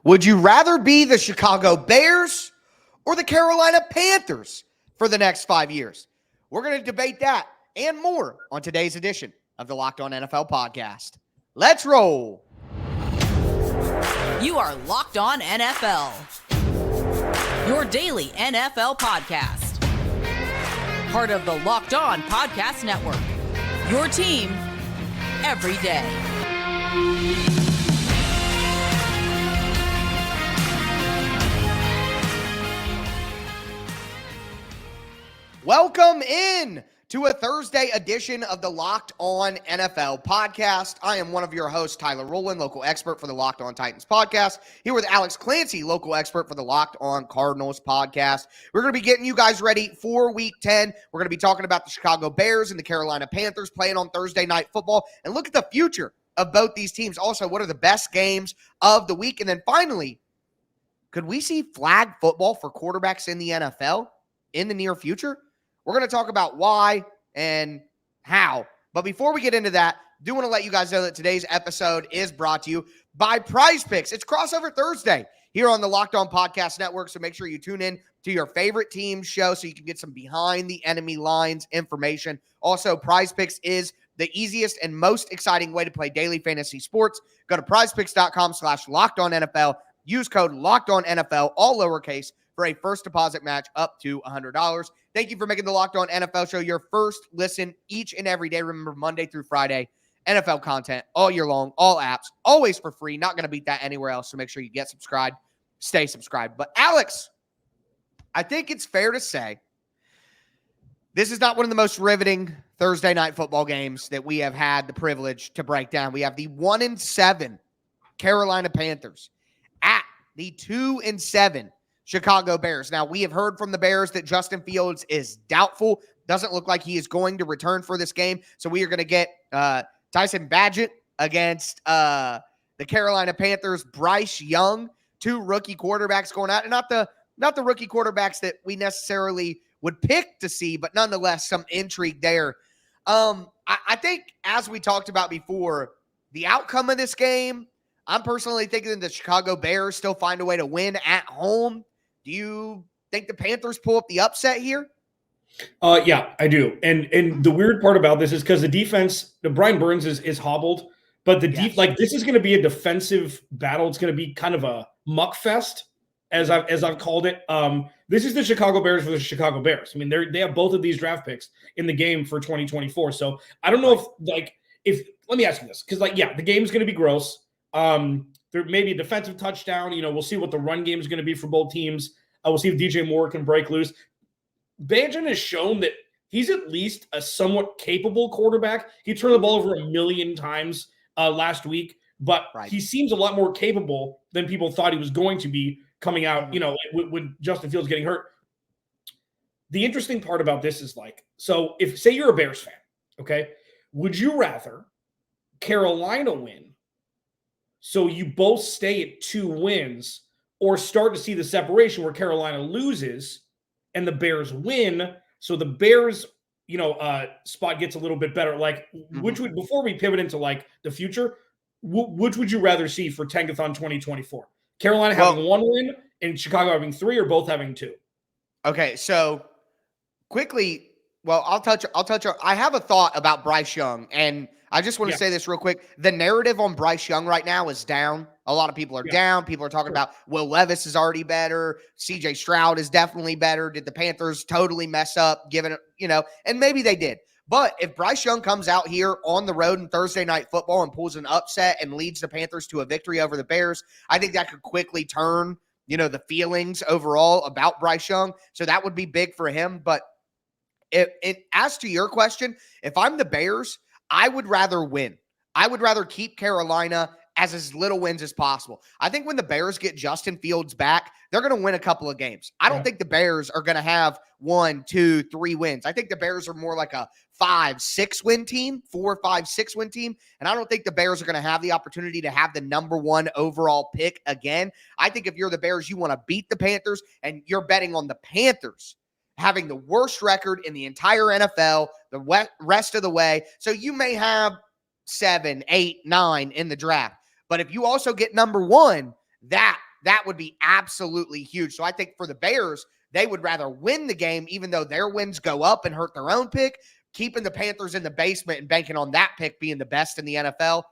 Would you rather be the Chicago Bears or the Carolina Panthers for the next 5 years? We're going to debate that and more on today's edition of the Locked On NFL podcast. Let's roll. You are Locked On NFL, your daily NFL podcast. Part of the Locked On Podcast Network, your team every day. Welcome in to a Thursday edition of the Locked On NFL podcast. I am one of your hosts, Tyler Rowland, local expert for the Locked On Titans podcast, here with Alex Clancy, local expert for the Locked On Cardinals podcast. We're going to be getting you guys ready for Week 10. We're going to be talking about the Chicago Bears and the Carolina Panthers playing on Thursday Night Football, and look at the future of both these teams. Also, what are the best games of the week? And then finally, could we see flag football for quarterbacks in the NFL in the near future? We're going to talk about why and how. But before we get into that, I do want to let you guys know that today's episode is brought to you by PrizePicks. It's Crossover Thursday here on the Locked On Podcast Network, so make sure you tune in to your favorite team show so you can get some behind the enemy lines information. Also, PrizePicks is the easiest and most exciting way to play daily fantasy sports. Go to prizepicks.com/LockedOnNFL. Use code LockedOnNFL, all lowercase, for a first deposit match up to $100. Thank you for making the Locked On NFL show your first listen each and every day. Remember, Monday through Friday, NFL content all year long, all apps, always for free. Not going to beat that anywhere else, so make sure you get subscribed, stay subscribed. But Alex, I think it's fair to say this is not one of the most riveting Thursday night football games that we have had the privilege to break down. We have the 1-7 Carolina Panthers at the 2-7 Chicago Bears. Now, we have heard from the Bears that Justin Fields is doubtful. Doesn't look like he is going to return for this game. So we are going to get Tyson Bagent against the Carolina Panthers, Bryce Young, two rookie quarterbacks going out. And not the rookie quarterbacks that we necessarily would pick to see, but nonetheless, some intrigue there. I think, as we talked about before, the outcome of this game, I'm personally thinking that the Chicago Bears still find a way to win at home. Do you think the Panthers pull up the upset here? Yeah, I do. And the weird part about this is because the defense, the Brian Burns is hobbled, but this is going to be a defensive battle. It's going to be kind of a muck fest, as I've called it. This is the Chicago Bears versus Chicago Bears. I mean, they have both of these draft picks in the game for 2024. So I don't know if let me ask you this, because the game's going to be gross. There may be a defensive touchdown. We'll see what the run game is going to be for both teams. We'll see if DJ Moore can break loose. Bagent has shown that he's at least a somewhat capable quarterback. He turned the ball over 1 million times last week, but he seems a lot more capable than people thought he was going to be coming out, with Justin Fields getting hurt. The interesting part about this is so if, say you're a Bears fan, okay, would you rather Carolina win so you both stay at 2 wins, or start to see the separation where Carolina loses and the Bears win, so the Bears, spot gets a little bit better? Which would, before we pivot into the future, which would you rather see for Tankathon 2024? Carolina having 1 win and Chicago having 3, or both having 2? Okay, so quickly, I'll touch on, I have a thought about Bryce Young, and I just want to say this real quick. The narrative on Bryce Young right now is down. A lot of people are down. People are talking about Will Levis is already better. CJ Stroud is definitely better. Did the Panthers totally mess up, given it, and maybe they did. But if Bryce Young comes out here on the road in Thursday Night Football and pulls an upset and leads the Panthers to a victory over the Bears, I think that could quickly turn, the feelings overall about Bryce Young. So that would be big for him. But as to your question, if I'm the Bears, I would rather win. I would rather keep Carolina as little wins as possible. I think when the Bears get Justin Fields back, they're going to win a couple of games. I don't think the Bears are going to have 1, 2, 3 wins. I think the Bears are more like a 5-6 win team, 4, 5, 6 win team. And I don't think the Bears are going to have the opportunity to have the number 1 overall pick again. I think if you're the Bears, you want to beat the Panthers, and you're betting on the Panthers having the worst record in the entire NFL the rest of the way. So you may have 7, 8, 9 in the draft. But if you also get number 1, that that would be absolutely huge. So I think for the Bears, they would rather win the game, even though their wins go up and hurt their own pick, keeping the Panthers in the basement and banking on that pick being the best in the NFL.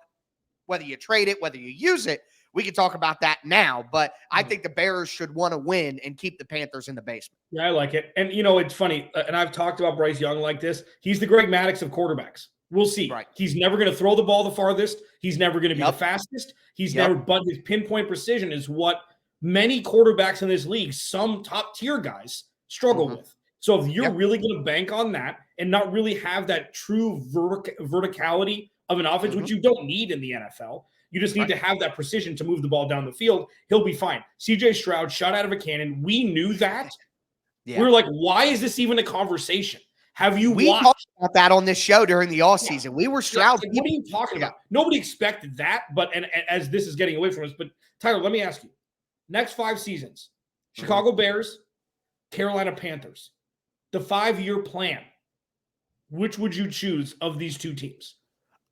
Whether you trade it, whether you use it, we can talk about that now. But I think the Bears should want to win and keep the Panthers in the basement. Yeah, I like it. And, it's funny, and I've talked about Bryce Young like this. He's the Greg Maddux of quarterbacks. We'll see. Right. He's never going to throw the ball the farthest. He's never going to be the fastest. He's never, but his pinpoint precision is what many quarterbacks in this league, some top tier guys, struggle with. So if you're really going to bank on that and not really have that true verticality of an offense, which you don't need in the NFL, you just need to have that precision to move the ball down the field, he'll be fine. CJ Stroud shot out of a cannon. We knew that. We were like, why is this even a conversation? Have you watched? Talked about that on this show during the offseason. We were Stroud. What are you talking about? Nobody expected that, but and as this is getting away from us, but Tyler, let me ask you. Next 5 seasons, Chicago Bears, Carolina Panthers, the 5-year plan, which would you choose of these two teams?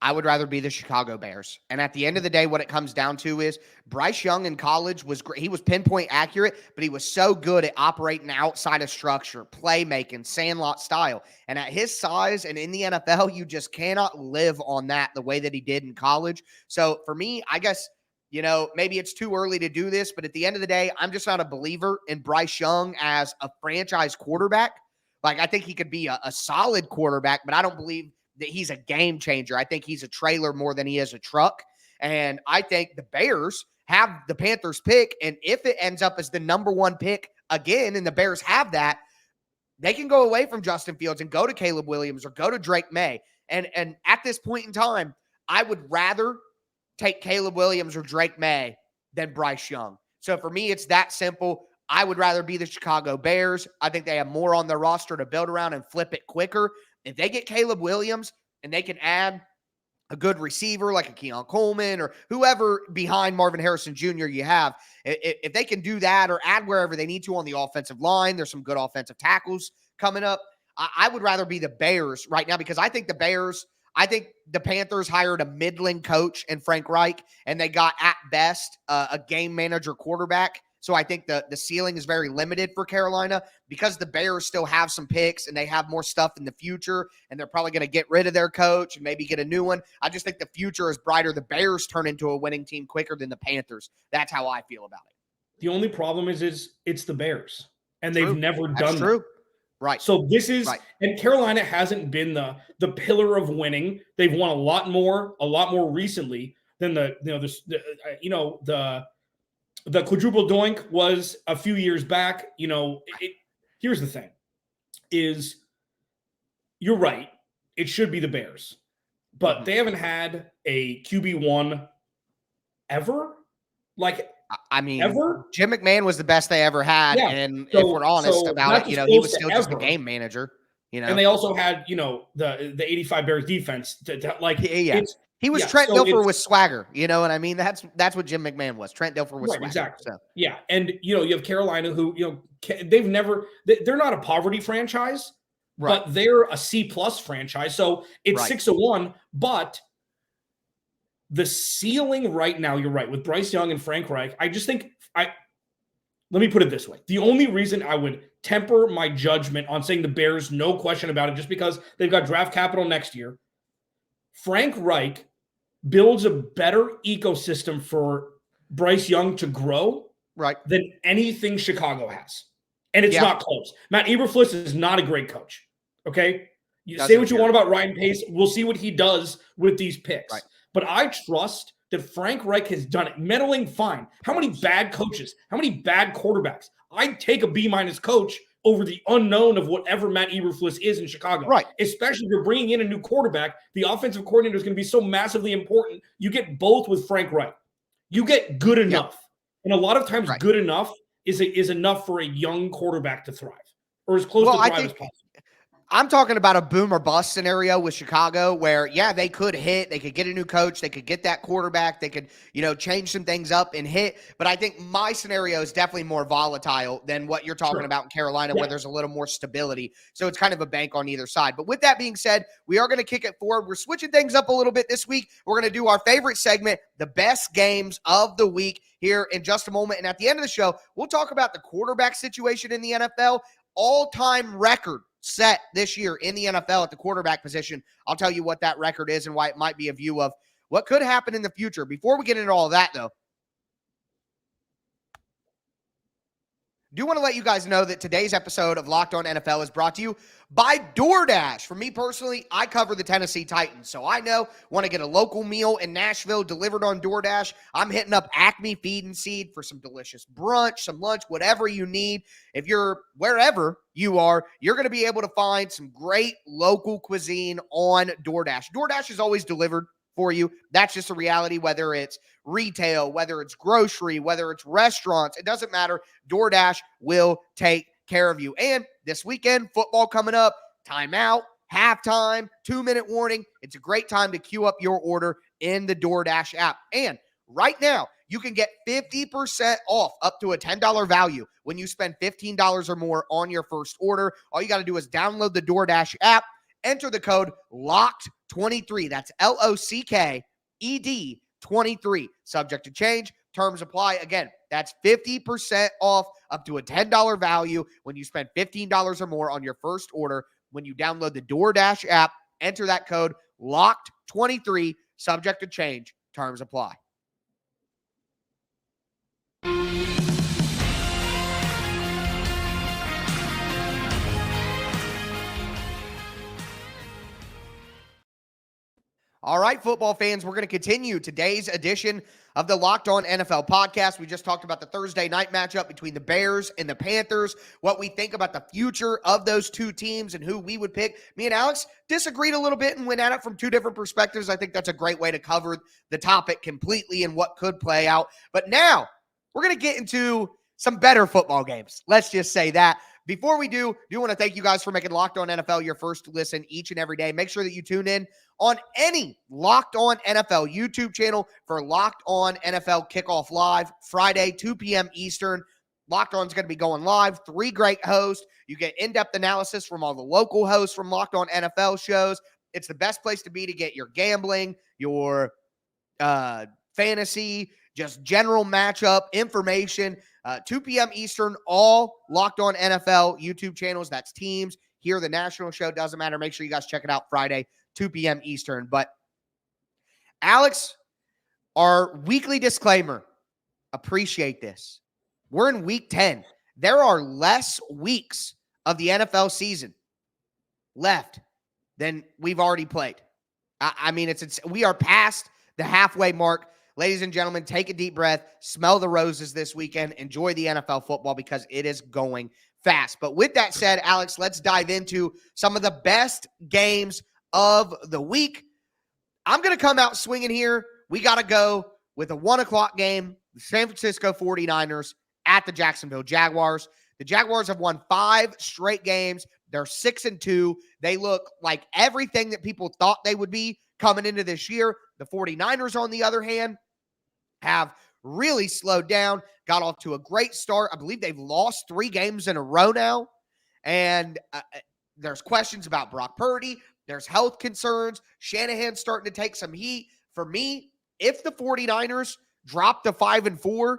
I would rather be the Chicago Bears. And at the end of the day, what it comes down to is Bryce Young in college was great. He was pinpoint accurate, but he was so good at operating outside of structure, playmaking, sandlot style. And at his size and in the NFL, you just cannot live on that the way that he did in college. So for me, I guess, maybe it's too early to do this, but at the end of the day, I'm just not a believer in Bryce Young as a franchise quarterback. Like, I think he could be a solid quarterback, but I don't believe that he's a game changer. I think he's a trailer more than he is a truck. And I think the Bears have the Panthers pick. And if it ends up as the number 1 pick again, and the Bears have that, they can go away from Justin Fields and go to Caleb Williams or go to Drake May. And at this point in time, I would rather take Caleb Williams or Drake May than Bryce Young. So for me, it's that simple. I would rather be the Chicago Bears. I think they have more on their roster to build around and flip it quicker. If they get Caleb Williams and they can add a good receiver like a Keon Coleman or whoever behind Marvin Harrison Jr. you have, if they can do that or add wherever they need to on the offensive line, there's some good offensive tackles coming up. I would rather be the Bears right now because I think the Panthers hired a middling coach in Frank Reich, and they got at best a game manager quarterback. So I think the ceiling is very limited for Carolina because the Bears still have some picks and they have more stuff in the future, and they're probably going to get rid of their coach and maybe get a new one. I just think the future is brighter. The Bears turn into a winning team quicker than the Panthers. That's how I feel about it. The only problem is it's the Bears, and they've never done that. True. Right. So this is, and Carolina hasn't been the pillar of winning. They've won a lot more recently than the quadruple doink was a few years back. Here's the thing is you're right. It should be the Bears, but they haven't had a QB1 ever. Ever? Jim McMahon was the best they ever had. Yeah. And if we're honest about it, he was still just a game manager, And they also had, the 85 Bears defense He was Trent Dilfer with swagger. You know what I mean? That's what Jim McMahon was. Trent Dilfer with swagger. Exactly. So. Yeah. And, you have Carolina who, they're not a poverty franchise, but they're a C+ franchise. So it's 6-1, but the ceiling right now, you're right, with Bryce Young and Frank Reich, I just think let me put it this way. The only reason I would temper my judgment on saying the Bears, no question about it, just because they've got draft capital next year, Frank Reich builds a better ecosystem for Bryce Young to grow than anything Chicago has. And it's not close. Matt Eberflus is not a great coach. Okay? You say what you want about Ryan Pace. We'll see what he does with these picks. Right. But I trust that Frank Reich has done it. Meddling, fine. How many bad coaches? How many bad quarterbacks? I'd take a B- coach over the unknown of whatever Matt Eberflus is in Chicago. Right. Especially if you're bringing in a new quarterback, the offensive coordinator is going to be so massively important. You get both with Frank Reich. You get good enough. Yep. And a lot of times good enough is enough for a young quarterback to thrive or as close to thrive as possible. I'm talking about a boom or bust scenario with Chicago where, yeah, they could hit. They could get a new coach. They could get that quarterback. They could, change some things up and hit. But I think my scenario is definitely more volatile than what you're talking about in Carolina, where there's a little more stability. So it's kind of a bank on either side. But with that being said, we are going to kick it forward. We're switching things up a little bit this week. We're going to do our favorite segment, the best games of the week, here in just a moment. And at the end of the show, we'll talk about the quarterback situation in the NFL. All-time record set this year in the NFL at the quarterback position. I'll tell you what that record is and why it might be a view of what could happen in the future. Before we get into all of that, though, do want to let you guys know that today's episode of Locked On NFL is brought to you by DoorDash. For me personally, I cover the Tennessee Titans, so I want to get a local meal in Nashville delivered on DoorDash. I'm hitting up Acme Feed and Seed for some delicious brunch, some lunch, whatever you need. If you're wherever you are, you're going to be able to find some great local cuisine on DoorDash. DoorDash is always delivered for you. That's just a reality, whether it's retail, whether it's grocery, whether it's restaurants, it doesn't matter. DoorDash will take care of you. And this weekend, football coming up, timeout, halftime, 2-minute warning. It's a great time to queue up your order in the DoorDash app. And right now, you can get 50% off up to a $10 value when you spend $15 or more on your first order. All you got to do is download the DoorDash app, enter the code LOCKED23. That's LOCKED 23. Subject to change. Terms apply. Again, that's 50% off up to a $10 value when you spend $15 or more on your first order. When you download the DoorDash app, enter that code LOCKED23. Subject to change. Terms apply. All right, football fans, we're going to continue today's edition of the Locked On NFL podcast. We just talked about the Thursday night matchup between the Bears and the Panthers, what we think about the future of those two teams and who we would pick. Me and Alex disagreed a little bit and went at it from two different perspectives. I think that's a great way to cover the topic completely and what could play out. But now we're going to get into some better football games. Let's just say that. Before we do want to thank you guys for making Locked On NFL your first listen each and every day. Make sure that you tune in on any Locked On NFL YouTube channel for Locked On NFL Kickoff Live, Friday, 2 p.m. Eastern. Locked On is going to be going live. 3 great hosts. You get in-depth analysis from all the local hosts from Locked On NFL shows. It's the best place to be to get your gambling, your fantasy, just general matchup information. 2 p.m. Eastern, all Locked On NFL YouTube channels. That's teams. Here, the national show, doesn't matter. Make sure you guys check it out Friday, 2 p.m. Eastern. But Alex, our weekly disclaimer, appreciate this. We're in week 10. There are less weeks of the NFL season left than we've already played. I mean, we are past the halfway mark. Ladies and gentlemen, take a deep breath, smell the roses this weekend, enjoy the NFL football because it is going fast. But with that said, Alex, let's dive into some of the best games of the week. I'm going to come out swinging here. We got to go with a 1 o'clock game, the San Francisco 49ers at the Jacksonville Jaguars. The Jaguars have won 5 straight games. They're 6-2. They look like everything that people thought they would be coming into this year. The 49ers, on the other hand, have really slowed down, got off to a great start. I believe they've lost 3 games in a row now. And there's questions about Brock Purdy. There's health concerns. Shanahan's starting to take some heat. For me, if the 49ers drop to 5-4,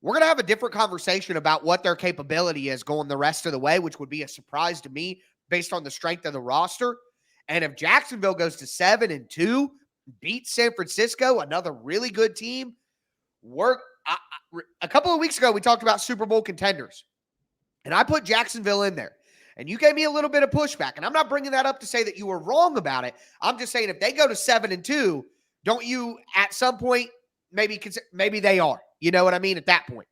we're going to have a different conversation about what their capability is going the rest of the way, which would be a surprise to me based on the strength of the roster. And if Jacksonville goes to 7-2, beats San Francisco, another really good team, a couple of weeks ago, we talked about Super Bowl contenders, and I put Jacksonville in there, and you gave me a little bit of pushback, and I'm not bringing that up to say that you were wrong about it. I'm just saying if they go to 7-2, don't you at some point maybe they are? You know what I mean? At that point.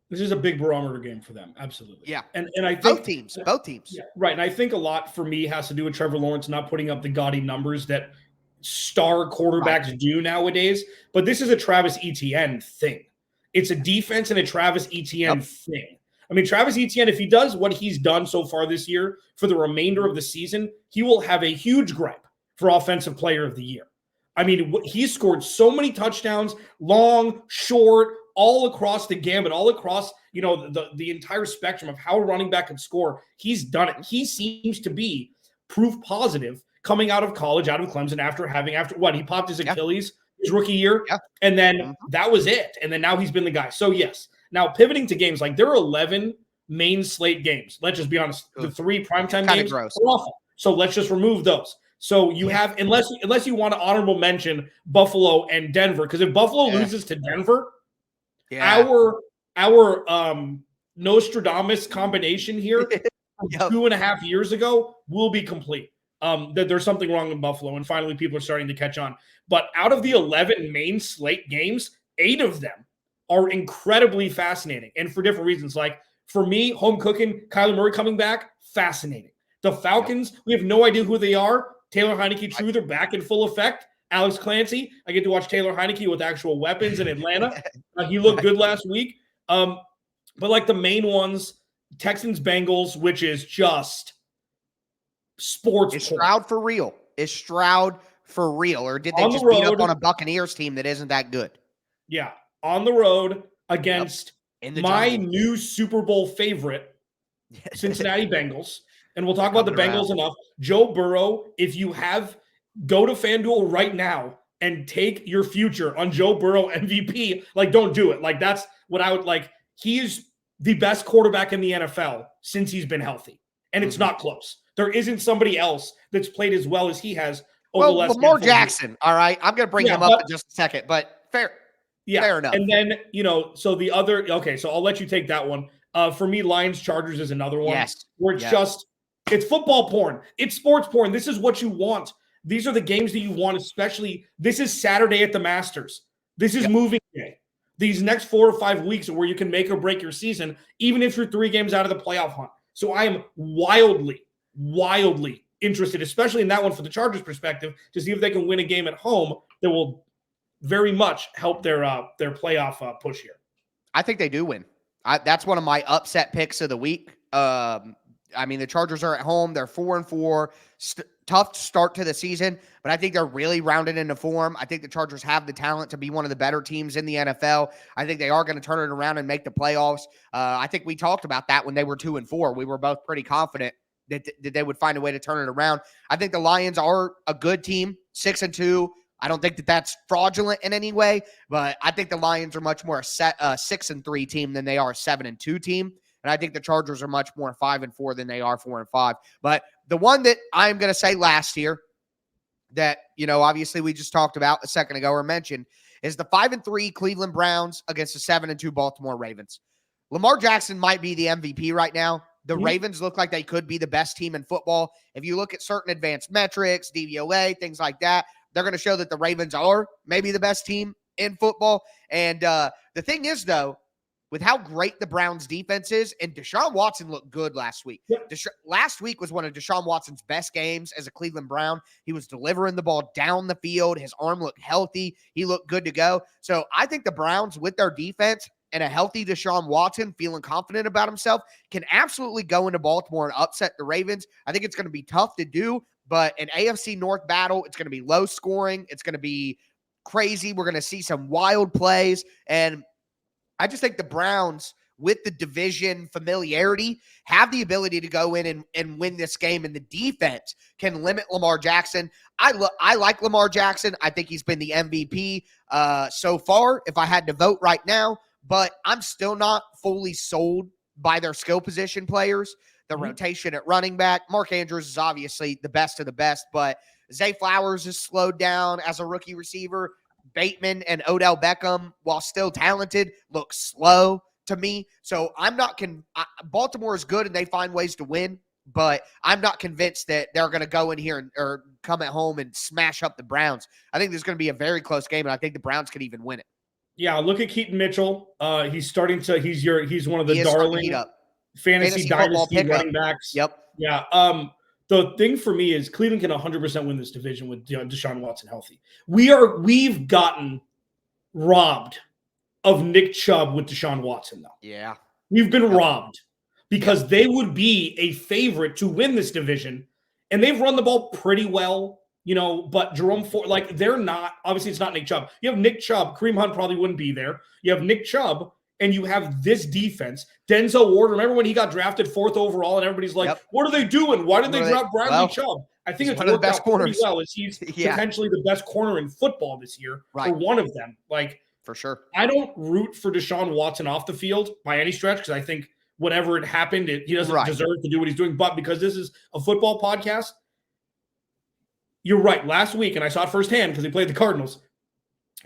This is a big barometer game for them. Absolutely. Yeah. And I think both teams. Yeah, right. And I think a lot for me has to do with Trevor Lawrence not putting up the gaudy numbers that star quarterbacks do nowadays. But this is a Travis Etienne thing. It's a defense and a Travis Etienne thing. I mean, Travis Etienne, if he does what he's done so far this year for the remainder of the season, he will have a huge gripe for Offensive Player of the Year. I mean, he scored so many touchdowns, long, short, all across the gambit, all across, the entire spectrum of how a running back can score. He's done it. He seems to be proof positive coming out of college, out of Clemson, after he popped his Achilles his rookie year, and then that was it. And then now he's been the guy. So yes, now pivoting to games, like there are 11 main slate games. Let's just be honest. The 3 primetime games are awful. So let's just remove those. So you have, unless you want to honorable mention Buffalo and Denver, because if Buffalo loses to Denver, our Nostradamus combination here from 2.5 years ago will be complete. That there's something wrong in Buffalo, and finally people are starting to catch on. But out of the 11 main slate games, 8 of them are incredibly fascinating, and for different reasons. Like for me, home cooking, Kyler Murray coming back, fascinating. The Falcons, we have no idea who they are. Taylor Heineke Truther back in full effect. Alex Clancy, I get to watch Taylor Heineke with actual weapons in Atlanta. He looked good last week. But like the main ones, Texans Bengals, which is just sports. Is Stroud for real? Is Stroud for real? Or did they just beat up on a Buccaneers team that isn't that good? Yeah. On the road against my new Super Bowl favorite, Cincinnati Bengals. And we'll talk about the Bengals enough. Joe Burrow, if you go to FanDuel right now and take your future on Joe Burrow MVP, like don't do it. Like that's what I would like. He is the best quarterback in the NFL since he's been healthy. And it's not close. There isn't somebody else that's played as well as he has over the last Lamar Jackson, all right? I'm going to bring him up in just a second, but fair enough. And then, so the other, so I'll let you take that one. For me, Lions Chargers is another one. Yes. Where it's football porn. It's sports porn. This is what you want. These are the games that you want, especially this is Saturday at the Masters. This is moving day. These next 4 or 5 weeks are where you can make or break your season, even if you're 3 games out of the playoff hunt. So I am wildly interested, especially in that one for the Chargers perspective, to see if they can win a game at home that will very much help their playoff push here. I think they do win. That's one of my upset picks of the week. I mean, the Chargers are at home. They're 4-4. Tough start to the season, but I think they're really rounded into form. I think the Chargers have the talent to be one of the better teams in the NFL. I think they are going to turn it around and make the playoffs. I think we talked about that when they were 2-4. We were both pretty confident that they would find a way to turn it around. I think the Lions are a good team, 6-2. I don't think that that's fraudulent in any way, but I think the Lions are much more a 6-3 team than they are a 7-2 team. And I think the Chargers are much more 5-4 than they are 4-5. But the one that I'm going to say last here that, obviously we just talked about a second ago or mentioned is the 5-3 Cleveland Browns against the 7-2 Baltimore Ravens. Lamar Jackson might be the MVP right now. The Ravens look like they could be the best team in football. If you look at certain advanced metrics, DVOA, things like that, they're going to show that the Ravens are maybe the best team in football. And the thing is, though, with how great the Browns defense is, and Deshaun Watson looked good last week. Yep. Last week was one of Deshaun Watson's best games as a Cleveland Brown. He was delivering the ball down the field. His arm looked healthy. He looked good to go. So I think the Browns, with their defense and a healthy Deshaun Watson feeling confident about himself, can absolutely go into Baltimore and upset the Ravens. I think it's going to be tough to do, but an AFC North battle, it's going to be low scoring. It's going to be crazy. We're going to see some wild plays, and I just think the Browns, with the division familiarity, have the ability to go in and win this game, and the defense can limit Lamar Jackson. I like Lamar Jackson. I think he's been the MVP so far, if I had to vote right now, but I'm still not fully sold by their skill position players. The rotation at running back. Mark Andrews is obviously the best of the best, but Zay Flowers has slowed down as a rookie receiver. Bateman and Odell Beckham, while still talented, look slow to me. So I'm not Baltimore is good and they find ways to win, but I'm not convinced that they're going to go in here or come at home and smash up the Browns. I think there's going to be a very close game, and I think the Browns could even win it. Yeah, look at Keaton Mitchell. He's starting to. He's one of the darling fantasy dynasty running backs. Yep. Yeah. The thing for me is Cleveland can 100% win this division with Deshaun Watson healthy. We've gotten robbed of Nick Chubb with Deshaun Watson, though. Yeah. We've been robbed because they would be a favorite to win this division, and they've run the ball pretty well, but Jerome Ford, they're not, obviously it's not Nick Chubb. You have Nick Chubb, Kareem Hunt probably wouldn't be there. You have Nick Chubb, and you have this defense. Denzel Ward, remember when he got drafted 4th overall, and everybody's like, what are they doing? Why did they drop Bradley Chubb? I think it's one of the best corners. Well, he's potentially the best corner in football this year, or one of them. For sure. I don't root for Deshaun Watson off the field by any stretch because I think whatever had happened, he doesn't deserve to do what he's doing. But because this is a football podcast, you're right. Last week, and I saw it firsthand because he played the Cardinals,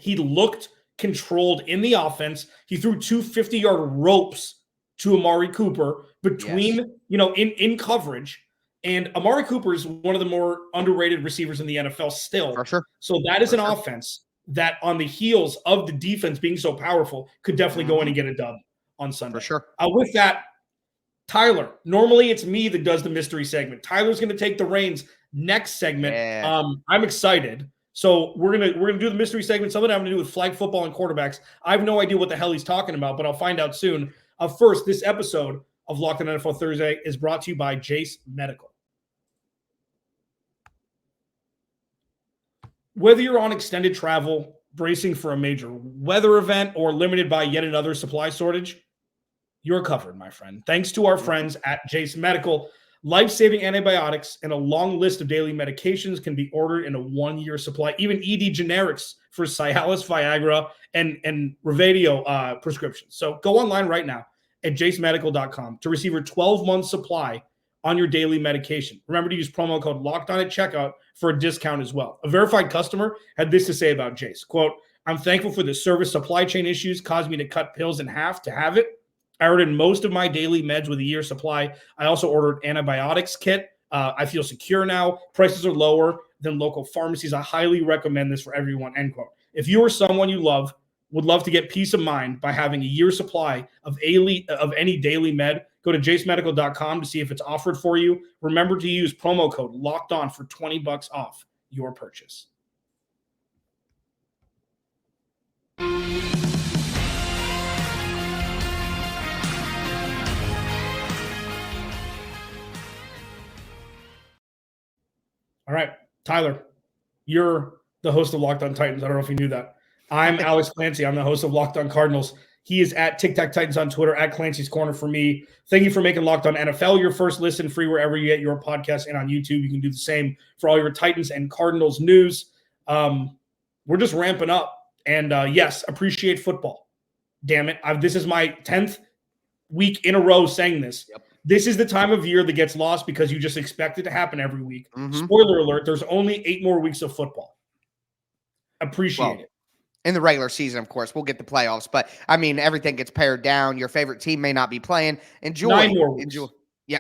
he looked controlled in the offense. He threw 2 50-yard ropes to Amari Cooper between, in coverage. And Amari Cooper is one of the more underrated receivers in the NFL still. For sure. So that is an offense that on the heels of the defense being so powerful could definitely go in and get a dub on Sunday. For sure. With that, Tyler, normally it's me that does the mystery segment. Tyler's going to take the reins next segment. Yeah. I'm excited. So we're gonna do the mystery segment, something having to do with flag football and quarterbacks. I have no idea what the hell he's talking about, but I'll find out soon. First, this episode of Locked On NFL Thursday is brought to you by Jase Medical. Whether you're on extended travel, bracing for a major weather event, or limited by yet another supply shortage, you're covered, my friend. Thanks to our friends at Jase Medical, life-saving antibiotics and a long list of daily medications can be ordered in a 1-year supply, even ED generics for Cialis, Viagra, and Revadio prescriptions. So go online right now at jasemedical.com to receive your 12-month supply on your daily medication. Remember to use promo code LOCKEDON at checkout for a discount as well. A verified customer had this to say about Jase, quote, "I'm thankful for the service supply chain issues caused me to cut pills in half to have it. I ordered most of my daily meds with a year supply. I also ordered antibiotics kit. I feel secure now. Prices are lower than local pharmacies. I highly recommend this for everyone," end quote. If you or someone you love would love to get peace of mind by having a year supply of any daily med, go to jasemedical.com to see if it's offered for you. Remember to use promo code LOCKEDON for $20 off your purchase. All right, Tyler, you're the host of Locked On Titans. I don't know if you knew that. I'm Alex Clancy. I'm the host of Locked On Cardinals. He is at Tic Tac Titans on Twitter, at Clancy's Corner for me. Thank you for making Locked On NFL your first listen, free wherever you get your podcast, and on YouTube. You can do the same for all your Titans and Cardinals news. We're just ramping up. And yes, appreciate football. Damn it. This is my 10th week in a row saying this. Yep. This is the time of year that gets lost because you just expect it to happen every week. Mm-hmm. Spoiler alert, there's only 8 more weeks of football. Appreciate it. In the regular season, of course, we'll get the playoffs. But, I mean, everything gets pared down. Your favorite team may not be playing. Enjoy. 9 more weeks. Enjoy. Yeah.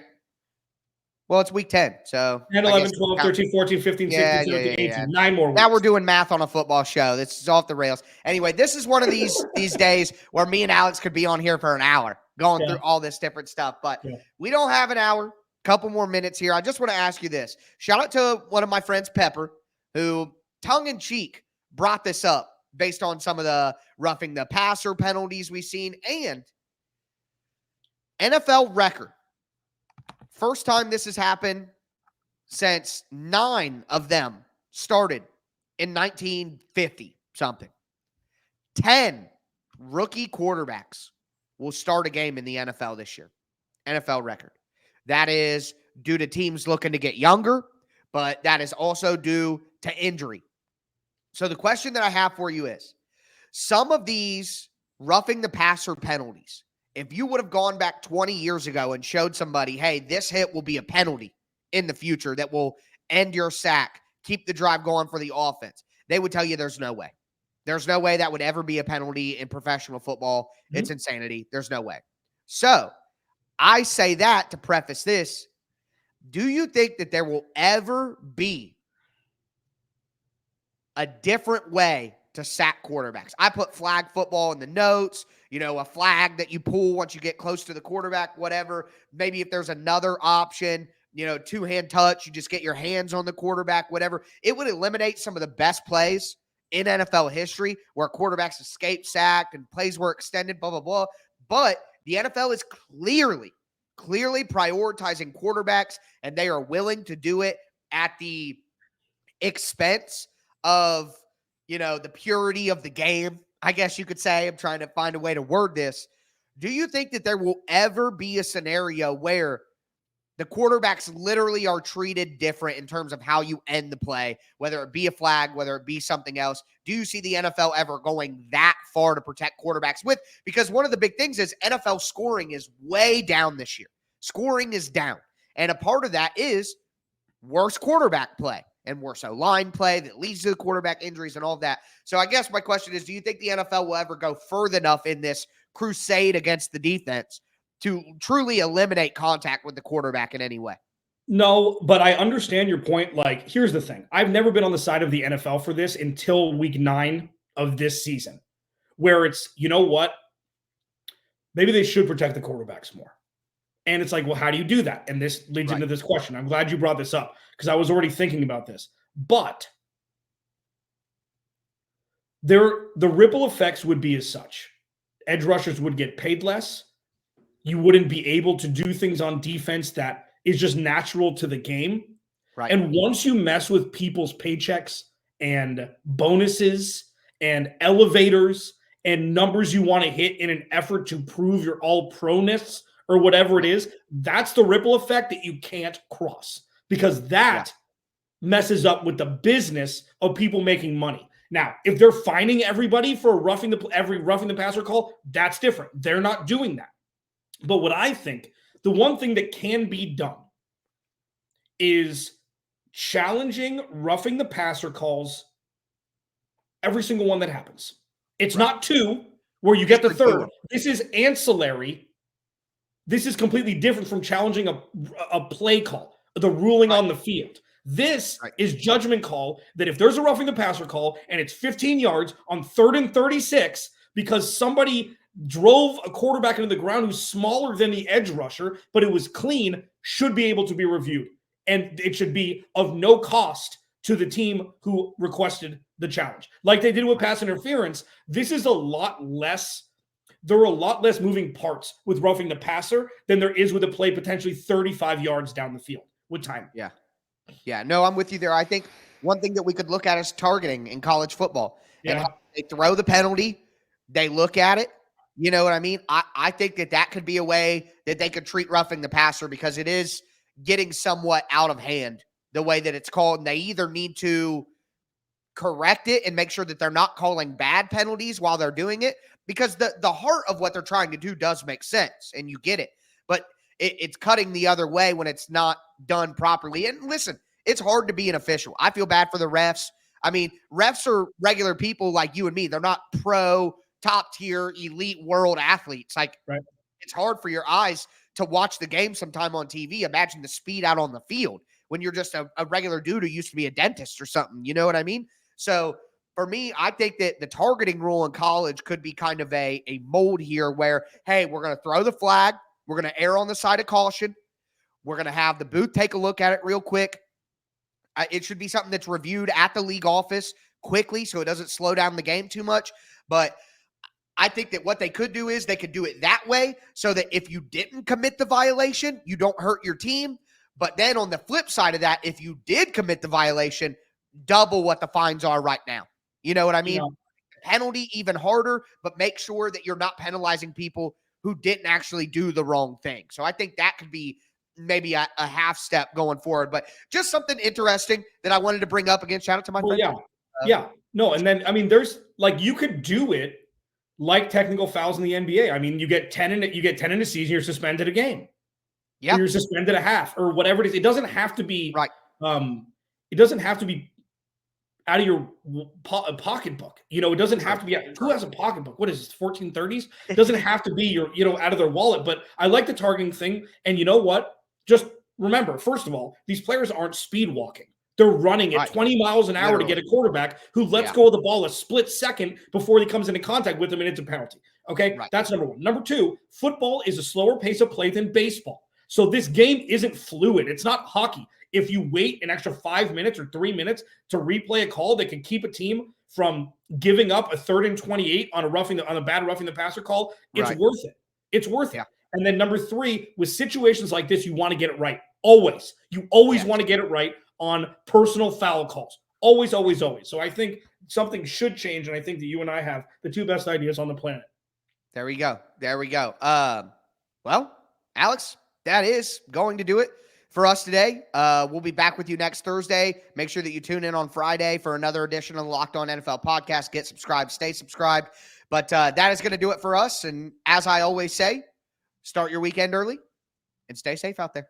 Well, it's week 10. So 10, 11, 12, 13, 14, 15, 16, 17, 18. 9 more weeks. Now we're doing math on a football show. This is off the rails. Anyway, this is one of these days where me and Alex could be on here for an hour going through all this different stuff. But we don't have an hour. Couple more minutes here. I just want to ask you this. Shout out to one of my friends, Pepper, who tongue-in-cheek brought this up based on some of the roughing the passer penalties we've seen and NFL record. First time this has happened since 9 of them started in 1950 something. 10 rookie quarterbacks will start a game in the NFL this year. NFL record. That is due to teams looking to get younger, but that is also due to injury. So the question that I have for you is, some of these roughing the passer penalties, if you would have gone back 20 years ago and showed somebody, hey, this hit will be a penalty in the future that will end your sack, keep the drive going for the offense, they would tell you there's no way. There's no way that would ever be a penalty in professional football. Mm-hmm. It's insanity. There's no way. So I say that to preface this. Do you think that there will ever be a different way to sack quarterbacks? I put flag football in the notes, a flag that you pull once you get close to the quarterback, whatever. Maybe if there's another option, two-hand touch, you just get your hands on the quarterback, whatever. It would eliminate some of the best plays in NFL history where quarterbacks escape sacked and plays were extended, blah, blah, blah. But the NFL is clearly prioritizing quarterbacks, and they are willing to do it at the expense of, the purity of the game, I guess you could say. I'm trying to find a way to word this. Do you think that there will ever be a scenario where the quarterbacks literally are treated different in terms of how you end the play, whether it be a flag, whether it be something else? Do you see the NFL ever going that far to protect quarterbacks because one of the big things is NFL scoring is way down this year. Scoring is down. And a part of that is worse quarterback play and worse O-line play that leads to the quarterback injuries and all of that. So I guess my question is, do you think the NFL will ever go further enough in this crusade against the defense to truly eliminate contact with the quarterback in any way? No, but I understand your point. Like, here's the thing. I've never been on the side of the NFL for this until week 9 of this season, where it's, you know what? Maybe they should protect the quarterbacks more. And it's like, well, how do you do that? And this leads into this question. I'm glad you brought this up because I was already thinking about this. But the ripple effects would be as such. Edge rushers would get paid less. You wouldn't be able to do things on defense that is just natural to the game. Right. And once you mess with people's paychecks and bonuses and elevators and numbers you want to hit in an effort to prove your all-proness or whatever it is, that's the ripple effect that you can't cross, because that messes up with the business of people making money. Now, if they're fining everybody for roughing the passer call, that's different. They're not doing that. But what I think, the one thing that can be done is challenging roughing the passer calls, every single one that happens. It's not 2 where you get the 3rd. This is ancillary. This is completely different from challenging a play call, the ruling on the field. This is judgment call that if there's a roughing the passer call and it's 15 yards on 3rd and 36 because somebody drove a quarterback into the ground who's smaller than the edge rusher, but it was clean, should be able to be reviewed. And it should be of no cost to the team who requested the challenge. Like they did with pass interference, this is a lot less. There are a lot less moving parts with roughing the passer than there is with a play potentially 35 yards down the field with time. Yeah, no, I'm with you there. I think one thing that we could look at is targeting in college football. And how they throw the penalty, they look at it. You know what I mean? I think that could be a way that they could treat roughing the passer, because it is getting somewhat out of hand the way that it's called. And they either need to correct it and make sure that they're not calling bad penalties while they're doing it, because the heart of what they're trying to do does make sense and you get it. But it's cutting the other way when it's not done properly. And listen, it's hard to be an official. I feel bad for the refs. I mean, refs are regular people like you and me. They're not pro, top-tier, elite world athletes. Like, it's hard for your eyes to watch the game sometime on TV. Imagine the speed out on the field when you're just a regular dude who used to be a dentist or something. You know what I mean? So for me, I think that the targeting rule in college could be kind of a mold here where, hey, we're going to throw the flag. We're going to err on the side of caution. We're going to have the booth take a look at it real quick. It should be something that's reviewed at the league office quickly so it doesn't slow down the game too much. But I think that what they could do is they could do it that way so that if you didn't commit the violation, you don't hurt your team. But then on the flip side of that, if you did commit the violation, double what the fines are right now. You know what I mean? Yeah. Penalty even harder, but make sure that you're not penalizing people who didn't actually do the wrong thing. So I think that could be maybe a half step going forward, but just something interesting that I wanted to bring up again. Shout out to my friend. No. And then, I mean, there's like, you could do it like technical fouls in the NBA. I mean, you get 10 in a season, you're suspended a game. Yeah. You're suspended a half or whatever it is. It doesn't have to be right. It doesn't have to be out of your pocketbook. You know, it doesn't have to be. Who has a pocketbook? What is this, 1430s? It doesn't have to be your, out of their wallet. But I like the targeting thing. And you know what? Just remember, first of all, these players aren't speed walking. They're running at 20 miles an hour to get a quarterback who lets go of the ball a split second before he comes into contact with them, and it's a penalty. Okay, that's number one. Number two, football is a slower pace of play than baseball. So this game isn't fluid. It's not hockey. If you wait an extra 5 minutes or 3 minutes to replay a call that can keep a team from giving up a 3rd and 28 on a bad roughing the passer call, it's worth it. It's worth Yeah. it. And then number 3, with situations like this, you want to get it right. Always. You always want to get it right on personal foul calls. Always, always, always. So I think something should change, and I think that you and I have the 2 best ideas on the planet. There we go. There we go. Well, Alex, that is going to do it for us today. We'll be back with you next Thursday. Make sure that you tune in on Friday for another edition of the Locked On NFL podcast. Get subscribed, stay subscribed. But that is going to do it for us. And as I always say, start your weekend early and stay safe out there.